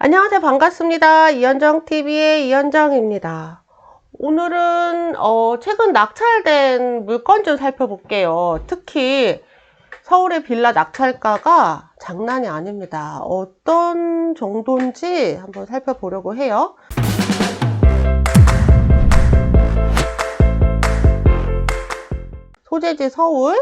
안녕하세요. 반갑습니다. 이현정TV의 이현정입니다. 오늘은 최근 낙찰된 물건 좀 살펴볼게요. 특히 서울의 빌라 낙찰가가 장난이 아닙니다. 어떤 정도인지 한번 살펴보려고 해요. 소재지 서울,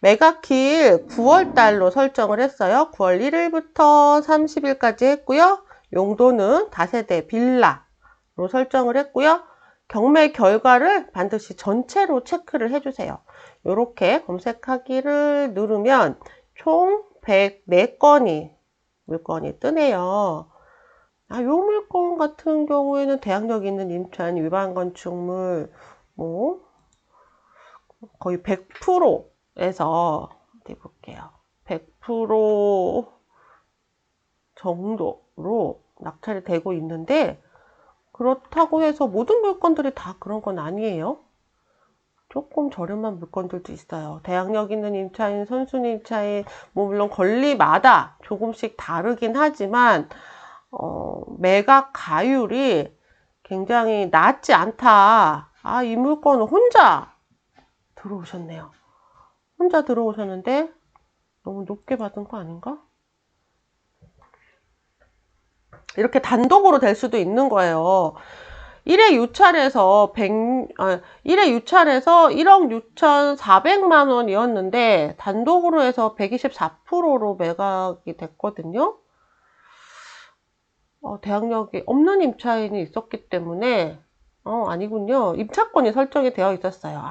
매각일 9월달로 설정을 했어요. 9월 1일부터 30일까지 했고요. 용도는 다세대 빌라로 설정을 했고요. 경매 결과를 반드시 전체로 체크를 해주세요. 이렇게 검색하기를 누르면 총 104건이 물건이 뜨네요. 이 물건 같은 경우에는 대항력 있는 임차인 위반 건축물 거의 100%에서 어디 볼게요. 100% 정도로 낙찰이 되고 있는데, 그렇다고 해서 모든 물건들이 다 그런 건 아니에요. 조금 저렴한 물건들도 있어요. 대항력 있는 임차인, 선순위 임차인, 물론 권리마다 조금씩 다르긴 하지만 매각 가율이 굉장히 낮지 않다. 이 물건은 혼자 들어오셨네요. 혼자 들어오셨는데 너무 높게 받은 거 아닌가? 이렇게 단독으로 될 수도 있는 거예요. 1회 유찰에서 1회 유찰에서 1억 6,400만 원이었는데 단독으로 해서 124%로 매각이 됐거든요. 대항력이 없는 임차인이 있었기 때문에 아니군요. 임차권이 설정이 되어 있었어요.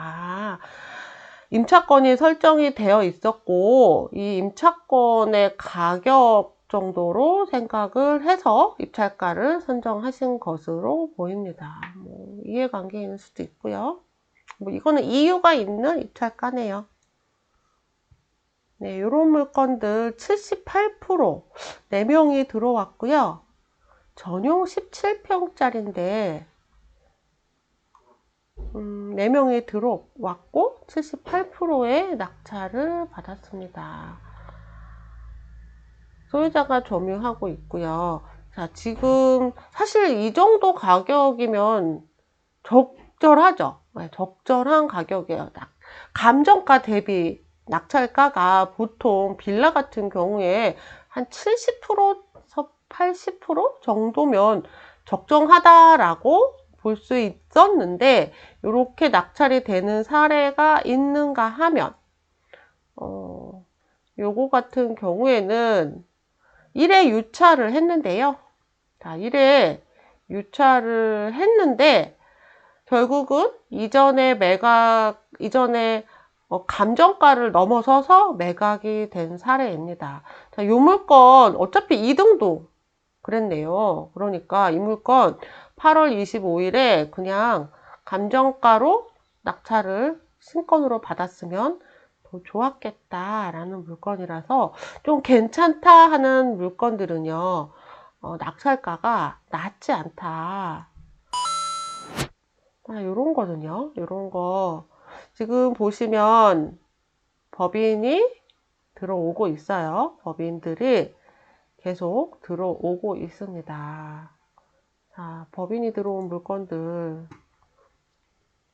임차권이 설정이 되어 있었고 이 임차권의 가격 정도로 생각을 해서 입찰가를 선정하신 것으로 보입니다. 이해관계일 수도 있고요. 이거는 이유가 있는 입찰가네요. 네, 이런 물건들 78% 4명이 들어왔고요. 전용 17평짜리인데 4명이 들어왔고 78%의 낙찰을 받았습니다. 소유자가 점유하고 있고요. 자, 지금 사실 이 정도 가격이면 적절하죠. 네, 적절한 가격이에요. 감정가 대비 낙찰가가 보통 빌라 같은 경우에 한 70%에서 80% 정도면 적정하다라고 볼 수 있었는데 이렇게 낙찰이 되는 사례가 있는가 하면 요거 같은 경우에는 1회 유찰을 했는데요. 자, 1회 유찰을 했는데 결국은 이전에 감정가를 넘어서서 매각이 된 사례입니다. 자, 이 물건 어차피 2등도 그랬네요. 그러니까 이 물건 8월 25일에 그냥 감정가로 낙찰을 신건으로 받았으면 더 좋았겠다라는 물건이라서 좀 괜찮다 하는 물건들은요, 낙찰가가 낮지 않다. 요런 거는요, 요런 거. 지금 보시면 법인이 들어오고 있어요. 법인들이 계속 들어오고 있습니다. 자, 법인이 들어온 물건들.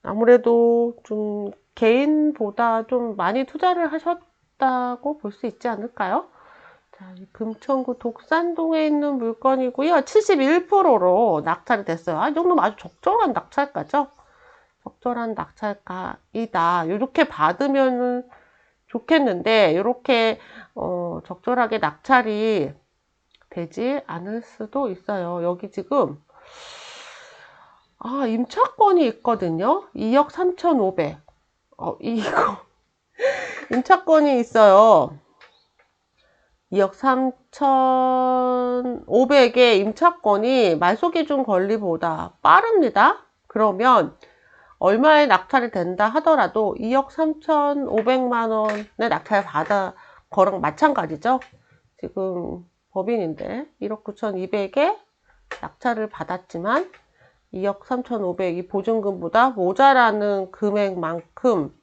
아무래도 좀 개인보다 좀 많이 투자를 하셨다고 볼 수 있지 않을까요? 자, 금천구 독산동에 있는 물건이고요. 71%로 낙찰이 됐어요. 이 정도면 아주 적절한 낙찰가죠? 적절한 낙찰가이다. 이렇게 받으면 좋겠는데 이렇게 적절하게 낙찰이 되지 않을 수도 있어요. 여기 지금 임차권이 있거든요. 2억 3,500. 이거 임차권이 있어요. 2억 3,500의 임차권이 말소기준 권리보다 빠릅니다. 그러면 얼마에 낙찰이 된다 하더라도 2억 3,500만 원의 낙찰 받아 거랑 마찬가지죠. 지금 법인인데 1억 9,200에 낙찰을 받았지만 2억 3,500 이 보증금보다 모자라는 금액만큼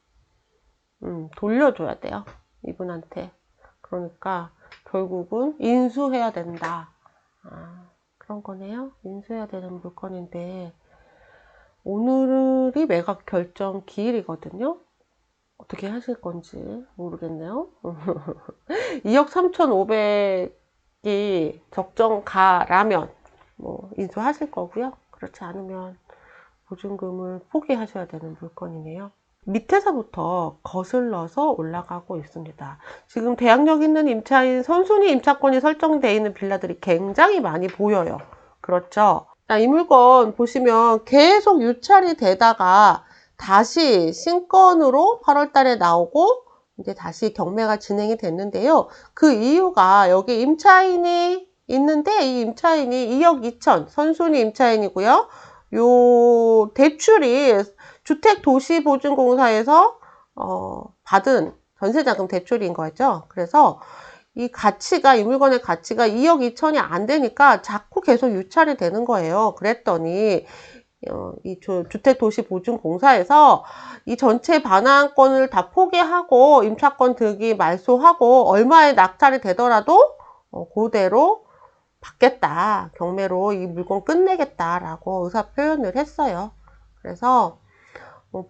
돌려줘야 돼요. 이분한테. 그러니까 결국은 인수해야 된다. 그런 거네요. 인수해야 되는 물건인데 오늘이 매각 결정 기일이거든요. 어떻게 하실 건지 모르겠네요. 2억 3,500이 적정가라면 뭐 인수하실 거고요. 그렇지 않으면 보증금을 포기하셔야 되는 물건이네요. 밑에서부터 거슬러서 올라가고 있습니다. 지금 대항력 있는 임차인 선순위 임차권이 설정되어 있는 빌라들이 굉장히 많이 보여요. 그렇죠? 자, 이 물건 보시면 계속 유찰이 되다가 다시 신건으로 8월 달에 나오고 이제 다시 경매가 진행이 됐는데요. 그 이유가 여기 임차인이 있는데 이 임차인이 2억 2천 선순위 임차인이고요. 요 대출이 주택도시보증공사에서 받은 전세자금 대출인 거죠. 그래서 이 가치가, 이 물건의 가치가 2억 2천이 안 되니까 자꾸 계속 유찰이 되는 거예요. 그랬더니 이 주택도시보증공사에서 이 전체 반환권을 다 포기하고 임차권 등기 말소하고 얼마에 낙찰이 되더라도 그대로 받겠다. 경매로 이 물건 끝내겠다라고 의사 표현을 했어요. 그래서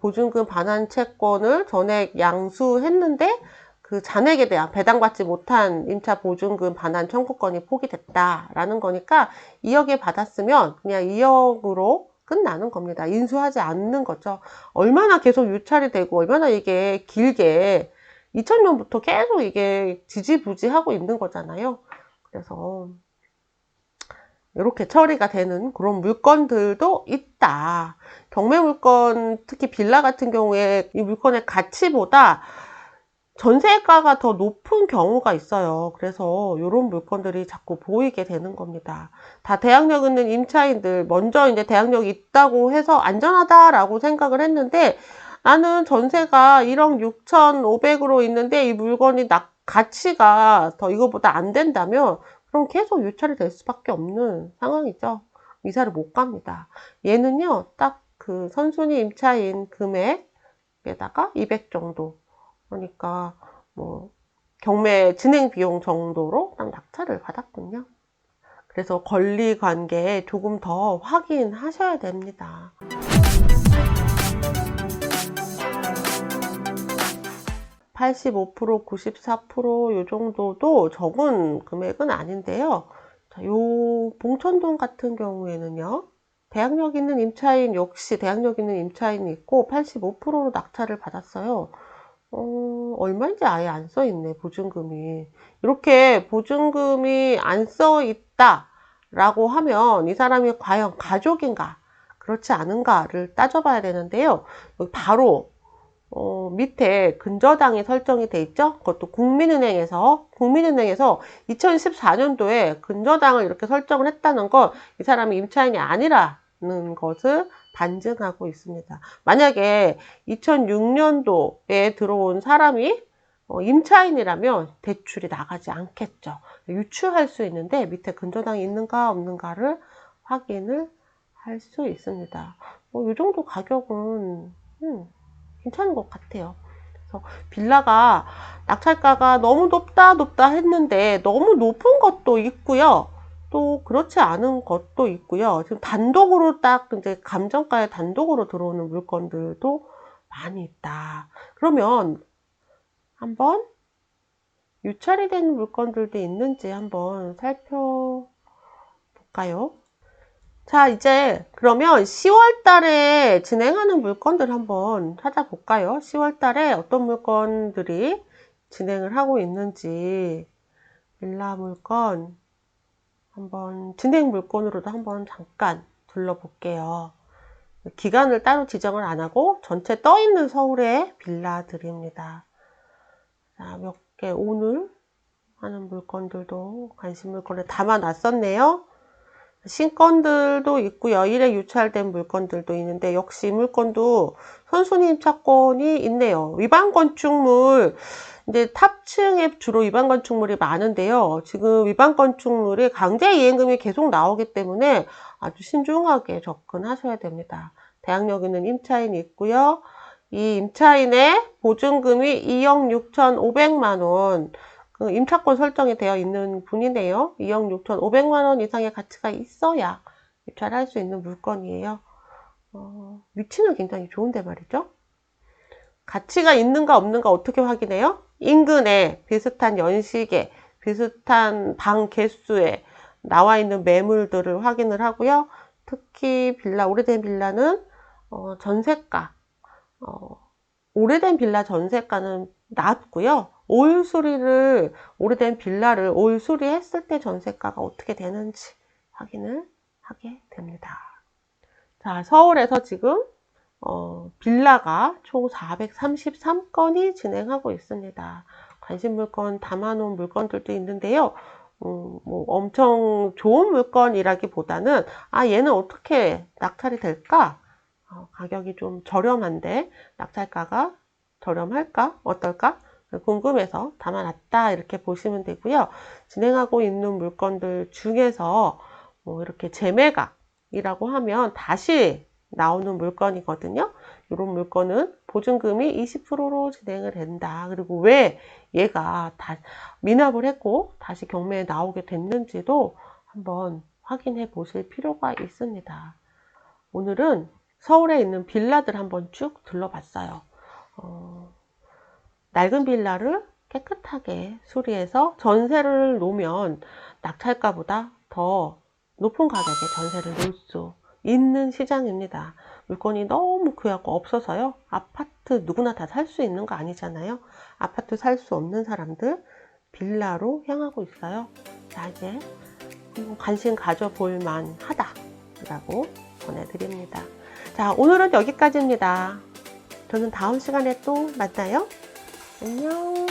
보증금 반환 채권을 전액 양수했는데 그 잔액에 대한 배당받지 못한 임차 보증금 반환 청구권이 포기됐다라는 거니까 2억에 받았으면 그냥 2억으로 끝나는 겁니다. 인수하지 않는 거죠. 얼마나 계속 유찰이 되고 얼마나 이게 길게 2000년부터 계속 이게 지지부지하고 있는 거잖아요. 그래서 이렇게 처리가 되는 그런 물건들도 있다. 경매 물건, 특히 빌라 같은 경우에 이 물건의 가치보다 전세가가 더 높은 경우가 있어요. 그래서 이런 물건들이 자꾸 보이게 되는 겁니다. 다 대항력 있는 임차인들, 먼저 이제 대항력이 있다고 해서 안전하다라고 생각을 했는데 나는 전세가 1억 6,500으로 있는데 이 물건이 가치가 더 이거보다 안 된다면 그럼 계속 유찰이 될 수밖에 없는 상황이죠. 이사를 못 갑니다. 얘는요, 딱 그 선순위 임차인 금액에다가 200 정도. 그러니까 뭐 경매 진행 비용 정도로 딱 낙찰을 받았군요. 그래서 권리 관계에 조금 더 확인하셔야 됩니다. (85%) (94%) 요 정도도 적은 금액은 아닌데요. 자, 요 봉천동 같은 경우에는요. 대항력 있는 임차인 역시 대항력 있는 임차인이 있고 85%로 낙찰을 받았어요. 얼마인지 아예 안 써 있네, 보증금이. 이렇게 보증금이 안 써 있다라고 하면 이 사람이 과연 가족인가, 그렇지 않은가를 따져봐야 되는데요. 여기 바로 밑에 근저당이 설정이 돼 있죠? 그것도 국민은행에서 2014년도에 근저당을 이렇게 설정을 했다는 건 이 사람이 임차인이 아니라는 것을 반증하고 있습니다. 만약에 2006년도에 들어온 사람이 임차인이라면 대출이 나가지 않겠죠. 유추할 수 있는데 밑에 근저당이 있는가 없는가를 확인을 할 수 있습니다. 이 정도 가격은 괜찮은 것 같아요. 그래서 빌라가 낙찰가가 너무 높다 했는데 너무 높은 것도 있고요. 또 그렇지 않은 것도 있고요. 지금 단독으로 딱 이제 감정가에 단독으로 들어오는 물건들도 많이 있다. 그러면 한번 유찰이 된 물건들도 있는지 한번 살펴볼까요? 자, 이제 그러면 10월 달에 진행하는 물건들 한번 찾아볼까요? 10월 달에 어떤 물건들이 진행을 하고 있는지 빌라 물건 한번 진행 물건으로도 한번 잠깐 둘러볼게요. 기간을 따로 지정을 안 하고 전체 떠 있는 서울의 빌라들입니다. 자, 몇 개 오늘 하는 물건들도 관심 물건에 담아놨었네요. 신건들도 있고요. 1회 유찰된 물건들도 있는데 역시 이 물건도 선순위 임차권이 있네요. 위반 건축물, 이제 탑층에 주로 위반 건축물이 많은데요. 지금 위반 건축물이 강제 이행금이 계속 나오기 때문에 아주 신중하게 접근하셔야 됩니다. 대항력 있는 임차인이 있고요. 이 임차인의 보증금이 2억 6,500만 원, 임차권 설정이 되어 있는 분이네요. 2억 6,500만 원 이상의 가치가 있어야 입찰을 할 수 있는 물건이에요. 위치는 굉장히 좋은데 말이죠. 가치가 있는가 없는가 어떻게 확인해요? 인근에 비슷한 연식에 비슷한 방 개수에 나와 있는 매물들을 확인을 하고요. 특히 빌라, 오래된 빌라는 전세가, 오래된 빌라 전세가는 낮고요. 오래된 빌라를 올 수리했을 때 전세가가 어떻게 되는지 확인을 하게 됩니다. 자, 서울에서 지금 빌라가 총 433건이 진행하고 있습니다. 관심 물건 담아놓은 물건들도 있는데요. 뭐 엄청 좋은 물건이라기보다는 얘는 어떻게 낙찰이 될까? 가격이 좀 저렴한데 낙찰가가 저렴할까? 어떨까? 궁금해서 담아놨다 이렇게 보시면 되고요. 진행하고 있는 물건들 중에서 뭐 이렇게 재매각이라고 하면 다시 나오는 물건이거든요. 이런 물건은 보증금이 20%로 진행을 된다. 그리고 왜 얘가 다 미납을 했고 다시 경매에 나오게 됐는지도 한번 확인해 보실 필요가 있습니다. 오늘은 서울에 있는 빌라들 한번 쭉 둘러봤어요. 낡은 빌라를 깨끗하게 수리해서 전세를 놓으면 낙찰가보다 더 높은 가격에 전세를 놓을 수 있는 시장입니다. 물건이 너무 귀하고 없어서요. 아파트 누구나 다 살 수 있는 거 아니잖아요. 아파트 살 수 없는 사람들 빌라로 향하고 있어요. 자, 이제 관심 가져볼 만하다라고 전해드립니다. 자, 오늘은 여기까지입니다. 저는 다음 시간에 또 만나요. 안녕.